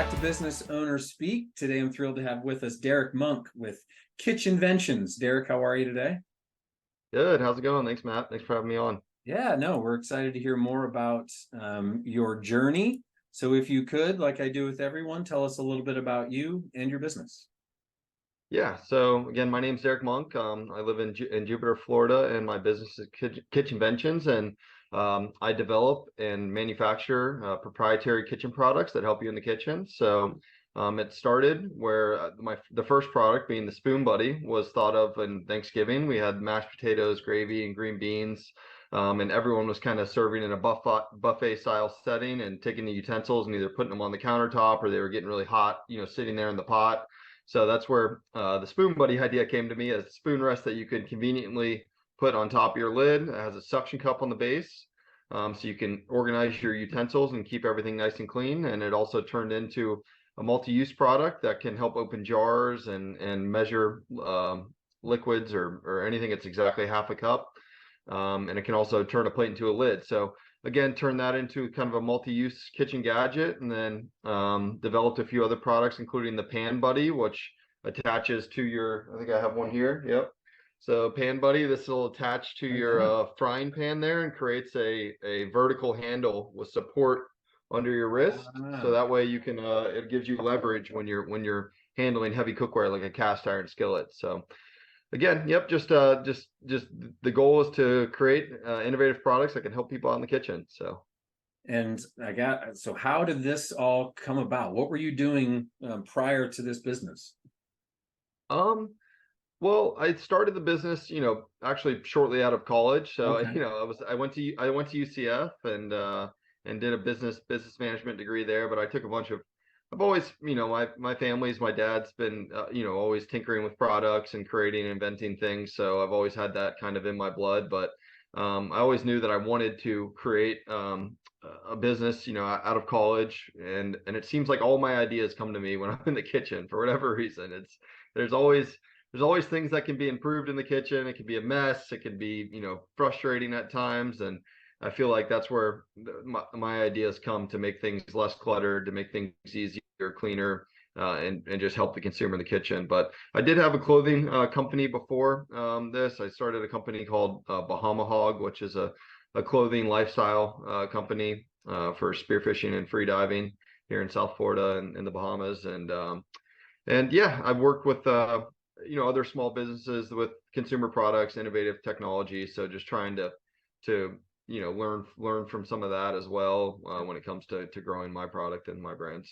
back to Business Owner Speak. Today I'm thrilled to have with us Derek Monk with KitchInventions. Derek, how are you today? Good. How's it going? Thanks, Matt. Thanks for having me on. Yeah, no, we're excited to hear more about your journey. So if you could, like I do with everyone, tell us a little bit about you and your business. Yeah. So again, my name's Derek Monk. I live in Jupiter, Florida, and my business is KitchInventions, and I develop and manufacture proprietary kitchen products that help you in the kitchen. So it started where the first product, being the Spoon Buddy, was thought of in Thanksgiving. We had mashed potatoes, gravy, and green beans. And everyone was kind of serving in a buffet style setting and taking the utensils and either putting them on the countertop, or they were getting really hot, sitting there in the pot. So that's where the Spoon Buddy idea came to me, as a spoon rest that you could conveniently put on top of your lid. It has a suction cup on the base, so you can organize your utensils and keep everything nice and clean. And it also turned into a multi-use product that can help open jars and measure liquids or anything that's exactly half a cup. And it can also turn a plate into a lid. So again, turn that into kind of a multi-use kitchen gadget, and then developed a few other products, including the Pan Buddy, which attaches to your, I think I have one here. Yep. So Pan Buddy, this will attach to your frying pan there and creates a vertical handle with support under your wrist. So that way you can, it gives you leverage when you're handling heavy cookware like a cast iron skillet. So again, yep, just the goal is to create innovative products that can help people out in the kitchen. So, And so how did this all come about? What were you doing prior to this business? Well, I started the business, actually shortly out of college. So, Okay. I went to UCF and did a business management degree there. But I took a bunch of, I've always, my dad's been, always tinkering with products and creating and inventing things. So I've always had that kind of in my blood. But I always knew that I wanted to create a business, out of college. And it seems like all my ideas come to me when I'm in the kitchen for whatever reason. There's always things that can be improved in the kitchen. It can be a mess. It can be, frustrating at times. And I feel like that's where my ideas come, to make things less cluttered, to make things easier, cleaner, and just help the consumer in the kitchen. But I did have a clothing company before this. I started a company called Bahama Hog, which is a clothing lifestyle company for spearfishing and free diving here in South Florida and in the Bahamas. And yeah, I've worked with other small businesses with consumer products, innovative technology. So just trying to learn from some of that as well when it comes to growing my product and my brands.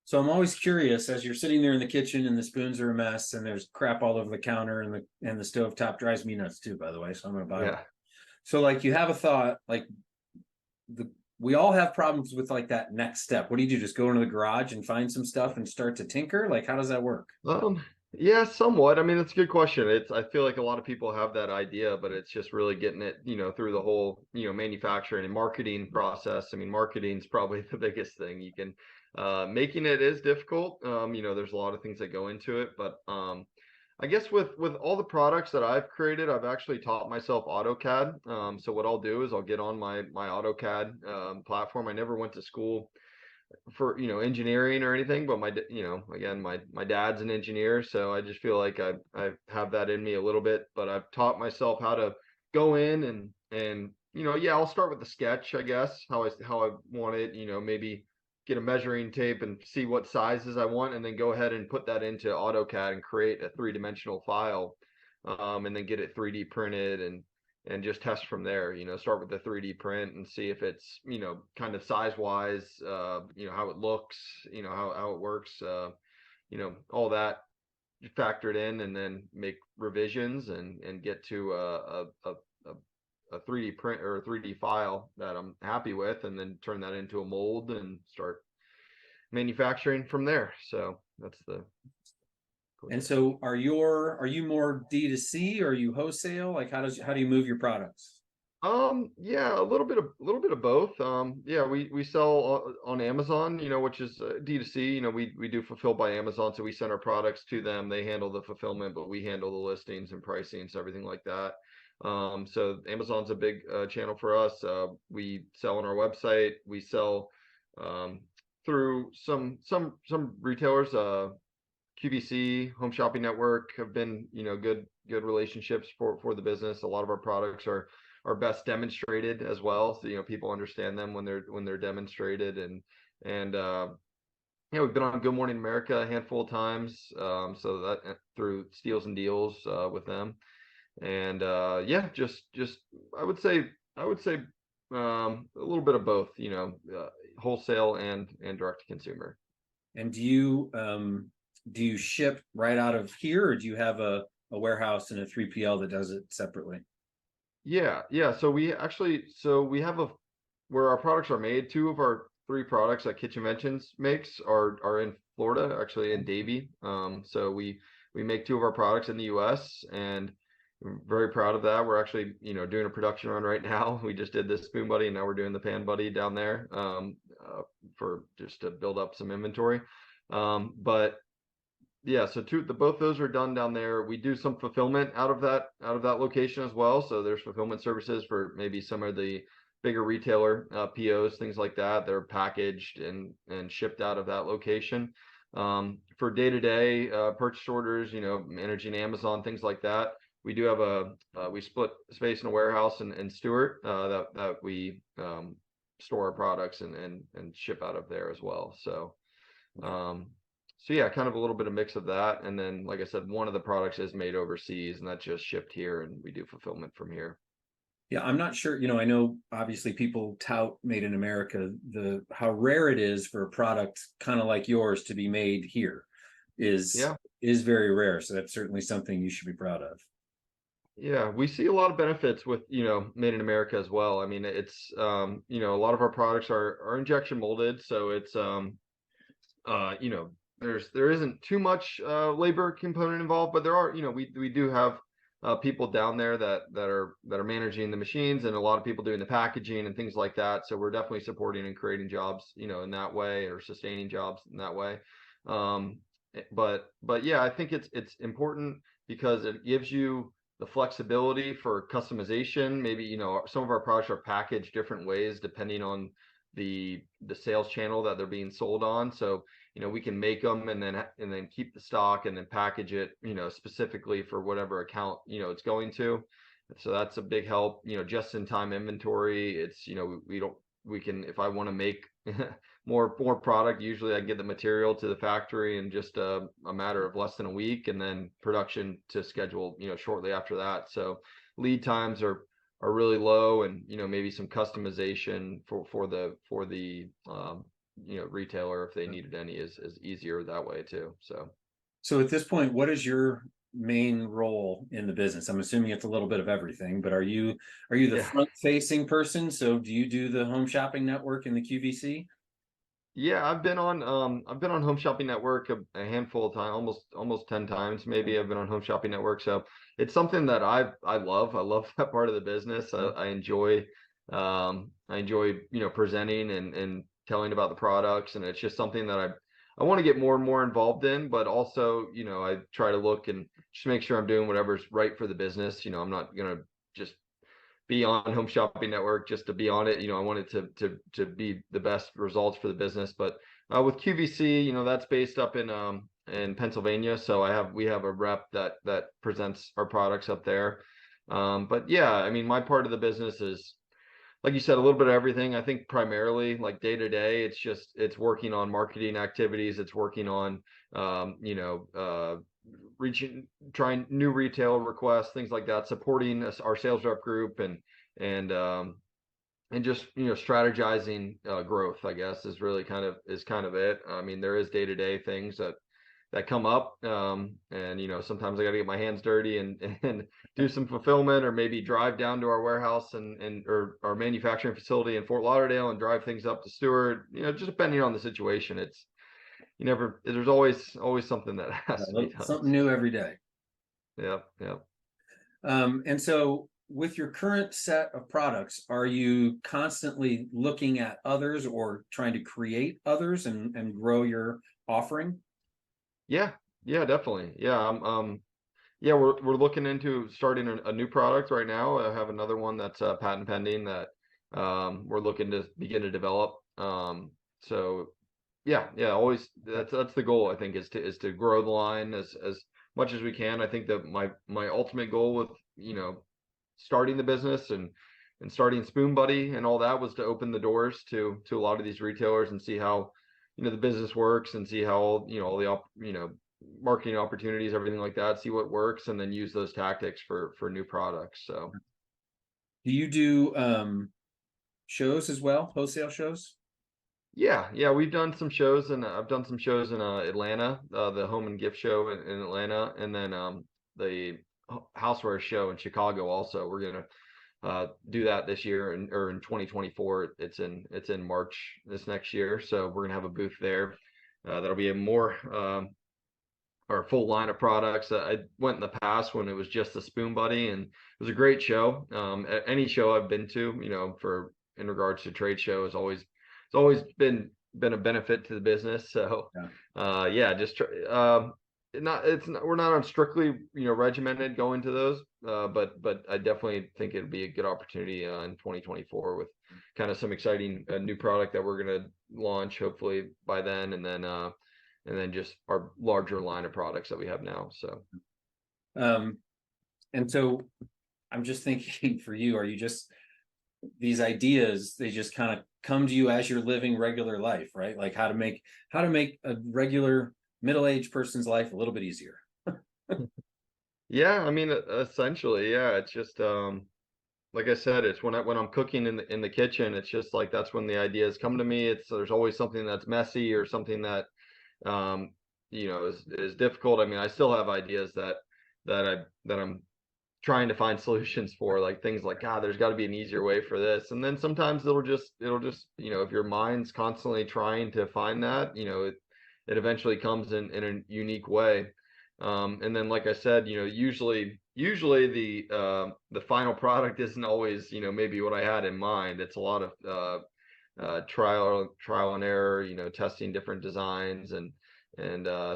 So I'm always curious, as you're sitting there in the kitchen and the spoons are a mess and there's crap all over the counter, and the stove top drives me nuts too, by the way. So I'm gonna buy it. So like, you have a thought, like we all have problems with like that next step. What do? Just go into the garage and find some stuff and start to tinker? Like, how does that work? Yeah, somewhat. I mean, it's a good question. I feel like a lot of people have that idea, but it's just really getting it, through the whole, manufacturing and marketing process. I mean, marketing is probably the biggest thing. You can, making it is difficult. There's a lot of things that go into it, but I guess with all the products that I've created, I've actually taught myself AutoCAD. So what I'll do is I'll get on my AutoCAD platform. I never went to school for engineering or anything, but again, my dad's an engineer, so I just feel like I have that in me a little bit. But I've taught myself how to go in and yeah, I'll start with the sketch, I guess, how I want it, maybe get a measuring tape and see what sizes I want, and then go ahead and put that into AutoCAD and create a three-dimensional file, and then get it 3D printed and just test from there. Start with the 3D print and see if it's, kind of size wise, how it looks, how it works, all that factored in, and then make revisions and get to a 3D print or a 3D file that I'm happy with, and then turn that into a mold and start manufacturing from there. So that's the. And so are you more D2C, or are you wholesale? Like, how do you move your products? Yeah, a little bit of both. Yeah, we sell on Amazon, which is D2C. We do fulfill by Amazon, so we send our products to them. They handle the fulfillment, but we handle the listings and pricings, everything like that. So Amazon's a big channel for us. We sell on our website. We sell through some retailers, QVC, Home Shopping Network have been, good relationships for the business. A lot of our products are best demonstrated as well. So, people understand them when they're demonstrated, and we've been on Good Morning America a handful of times. So that through Steals and Deals with them. And just I would say a little bit of both, wholesale and direct to consumer. And do you ship right out of here, or do you have a warehouse and a 3PL that does it separately? Yeah. So we have where our products are made. Two of our three products that KitchInventions makes are in Florida, actually in Davie. So we make two of our products in the U.S. and I'm very proud of that. We're actually, doing a production run right now. We just did this spoon buddy, and now we're doing the pan buddy down there for just to build up some inventory. But yeah, so both those are done down there. We do some fulfillment out of that location as well. So there's fulfillment services for maybe some of the bigger retailer POs, things like that. They're packaged and shipped out of that location. For day-to-day purchase orders, managing Amazon, things like that. We do have we split space in a warehouse in Stewart that we store our products and ship out of there as well. So yeah, kind of a little bit of mix of that. And then, like I said, one of the products is made overseas and that's just shipped here and we do fulfillment from here. Yeah, I'm not sure, I know obviously people tout made in America, how rare it is for a product kind of like yours to be made here is very rare. So that's certainly something you should be proud of. Yeah, we see a lot of benefits with, made in America as well. I mean, it's, a lot of our products are injection molded. So it's, there isn't too much labor component involved, but there are, we do have people down there that are managing the machines and a lot of people doing the packaging and things like that. So we're definitely supporting and creating jobs, in that way, or sustaining jobs in that way. But yeah, I think it's important because it gives you the flexibility for customization. Maybe, some of our products are packaged different ways depending on the sales channel that they're being sold on. So, we can make them and then keep the stock and then package it, specifically for whatever account, it's going to. So that's a big help, just in time inventory. It's, we can, if I want to make more product, usually I get the material to the factory in just a matter of less than a week, and then production to schedule, shortly after that. So lead times are really low, and maybe some customization for the retailer, if they needed any, is easier that way too. So at this point, what is your main role in the business? I'm assuming it's a little bit of everything, but are you the front facing person? So do you do the Home Shopping Network and the QVC? Yeah, I've been on Home Shopping Network a handful of times, almost 10 times maybe. I've been on Home Shopping Network. So it's something that I love. I love that part of the business. I enjoy presenting and telling about the products, and it's just something that I want to get more and more involved in, but also, I try to look and just make sure I'm doing whatever's right for the business. I'm not going to just be on Home Shopping Network just to be on it. I want it to be the best results for the business. But with QVC, that's based up in Pennsylvania. So we have a rep that presents our products up there. But yeah, I mean, my part of the business is, like you said, a little bit of everything. I think primarily, like day to day, it's working on marketing activities. It's working on, trying new retail requests, things like that, supporting our sales rep group and just, strategizing growth, I guess, is really kind of it. I mean, there is day to day things that come up, and sometimes I got to get my hands dirty and do some fulfillment, or maybe drive down to our warehouse or our manufacturing facility in Fort Lauderdale and drive things up to Stewart. Just depending on the situation, there's always something that has to be done. Something new every day. Yeah. And so with your current set of products, are you constantly looking at others or trying to create others and grow your offering? Yeah, definitely. Yeah. We're looking into starting a new product right now. I have another one that's patent pending that we're looking to begin to develop. So Yeah, always that's the goal, I think, is to grow the line as much as we can. I think that my ultimate goal with, starting the business and starting Spoon Buddy and all that was to open the doors to a lot of these retailers and see how, the business works, and see how, all the marketing opportunities, everything like that, see what works, and then use those tactics for new products. So Do you do shows as well, wholesale shows? yeah, we've done some shows, and I've done some shows in Atlanta, the home and gift show in Atlanta, and then the houseware show in Chicago also. We're gonna do that this year, or in 2024. It's in March this next year, so we're gonna have a booth there. That'll be a more or full line of products. I went in the past when it was just the Spoon Buddy, and it was a great show. Any show I've been to, for in regards to trade show, it's always been a benefit to the business. So yeah, just we're not on strictly, regimented going to those, but I definitely think it'd be a good opportunity in 2024 with kind of some exciting new product that we're gonna launch hopefully by then, and then just our larger line of products that we have now. So And so I'm just thinking for you, are you just these ideas, they just kind of come to you as you're living regular life, right? Like how to make a regular middle-aged person's life a little bit easier. yeah, I mean, essentially, yeah, it's just like I said, it's when I'm cooking in the kitchen, it's just like that's when the ideas come to me. There's always something that's messy or something that um is difficult. I mean, I still have ideas that I'm trying to find solutions for, like things like, God, there's got to be an easier way for this. And then sometimes it'll just if your mind's constantly trying to find that, it eventually comes in a unique way. And then, like I said, usually the final product isn't always, maybe what I had in mind. It's a lot of trial and error, testing different designs, and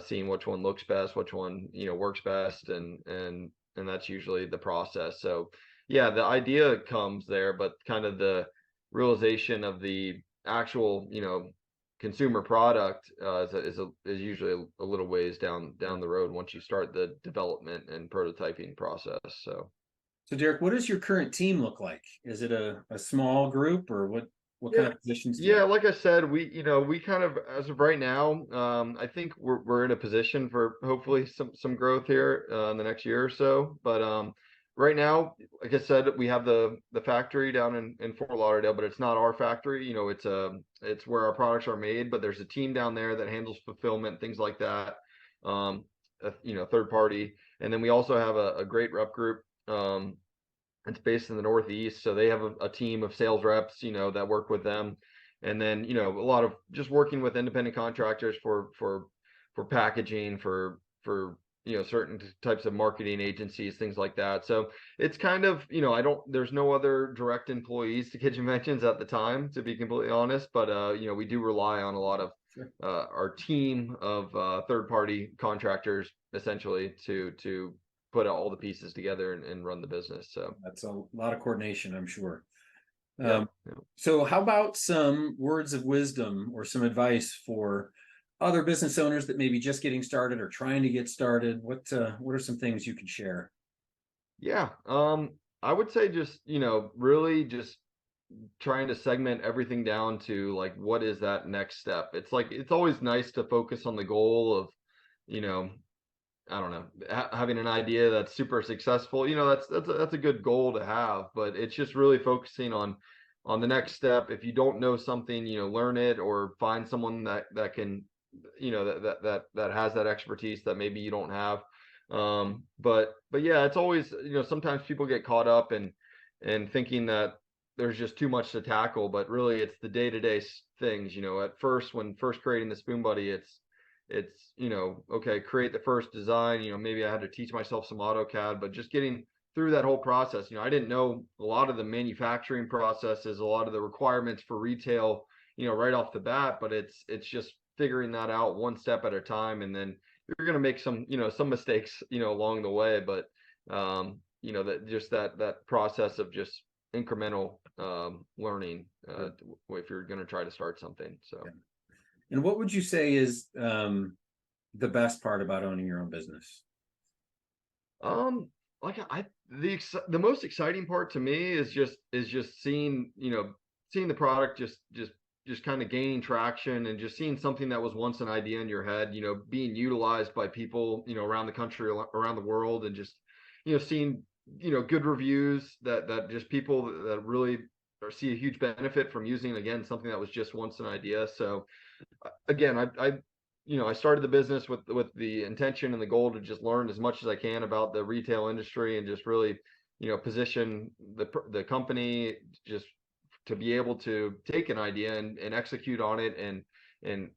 seeing which one looks best, which one, works best, and that's usually the process. So yeah, the idea comes there, but kind of the realization of the actual, consumer product is usually a little ways down the road once you start the development and prototyping process. So Derek, what does your current team look like? Is it a small group, or what kind Yeah. of positions do you Yeah, have? like I said, we kind of, as of right now, I think we're in a position for hopefully some growth here in the next year or so. But right now, like I said, we have the factory down in Fort Lauderdale, but it's not our factory. It's where our products are made, but there's a team down there that handles fulfillment, things like that. Third party. And then we also have a great rep group. It's based in the Northeast, so they have a team of sales reps, that work with them, and then a lot of just working with independent contractors for packaging, for certain types of marketing agencies, things like that. So it's kind of, I don't there's no other direct employees to KitchenVentions at the time, to be completely honest, but we do rely on a lot of our team of third party contractors essentially to put all the pieces together and run the business. So That's a lot of coordination, I'm sure. yeah, So how about some words of wisdom or some advice for other business owners that may be just getting started or trying to get started? What are some things you can share? yeah. I would say just, really just trying to segment everything down to like, what is that next step? It's like, it's always nice to focus on the goal of, you know, I don't know, having an idea that's super successful. That's a good goal to have, but it's just really focusing on the next step. If you don't know something, learn it, or find someone that can, that has that expertise that maybe you don't have. But yeah, it's always, sometimes people get caught up in thinking that there's just too much to tackle, but really it's the day-to-day things. At first, when first creating the Spoon Buddy, it's okay, create the first design. Maybe I had to teach myself some AutoCAD, but just getting through that whole process. I didn't know a lot of the manufacturing processes, a lot of the requirements for retail, right off the bat, but it's just figuring that out one step at a time. And then you're going to make some mistakes, along the way, but that process of just incremental learning, if you're going to try to start something. So And what would you say is the best part about owning your own business? Like the most exciting part to me is just seeing, seeing the product just kind of gaining traction, and just seeing something that was once an idea in your head, being utilized by people, around the country, around the world, and just, seeing, good reviews that just people that really see a huge benefit from using, again, something that was just once an idea. So again, I started the business with the intention and the goal to just learn as much as I can about the retail industry, and just really, position the company just to be able to take an idea and execute on it, and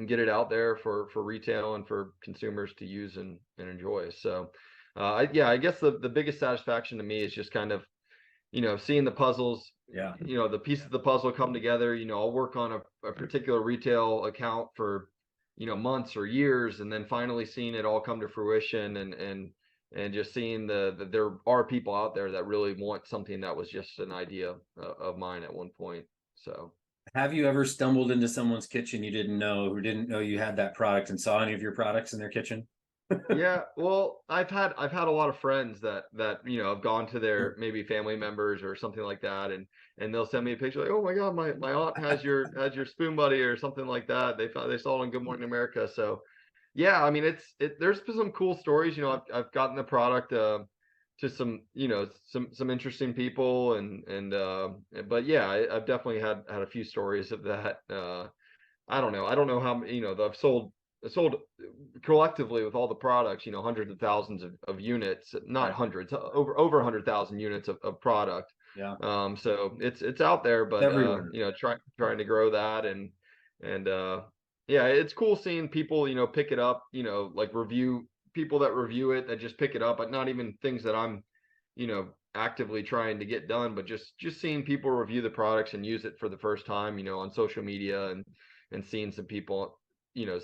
get it out there for retail and for consumers to use and enjoy. So I guess the biggest satisfaction to me is just kind of, seeing the puzzles, the pieces of the puzzle come together. I'll work on a particular retail account for, months or years, and then finally seeing it all come to fruition, and just seeing that there are people out there that really want something that was just an idea of mine at one point. So Have you ever stumbled into someone's kitchen you didn't know, who didn't know you had that product, and saw any of your products in their kitchen? yeah, well, I've had a lot of friends that have gone to their maybe family members or something like that, and they'll send me a picture like, oh my God, my aunt has your spoon buddy or something like that. They saw it on Good Morning America. So yeah, I mean, there's been some cool stories. I've gotten the product to some, some interesting people, but yeah, I've definitely had a few stories of that. I don't know how, I've sold collectively with all the products, hundreds of thousands of units, not Right. hundreds, over 100,000 units of product. Yeah. So it's out there, It's but everywhere. trying to grow that, and yeah, it's cool seeing people, pick it up, like people that review it, that just pick it up, but not even things that I'm, actively trying to get done, but just seeing people review the products and use it for the first time, on social media, and seeing some people,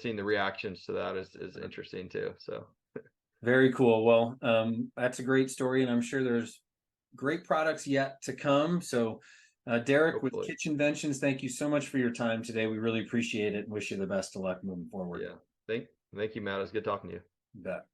seeing the reactions to that is interesting too. So Very cool. Well, that's a great story, and I'm sure there's great products yet to come. So, Derek with hopefully, KitchInventions, thank you so much for your time today. We really appreciate it and wish you the best of luck moving forward. yeah. Thank you, Matt. It was good talking to you. You bet.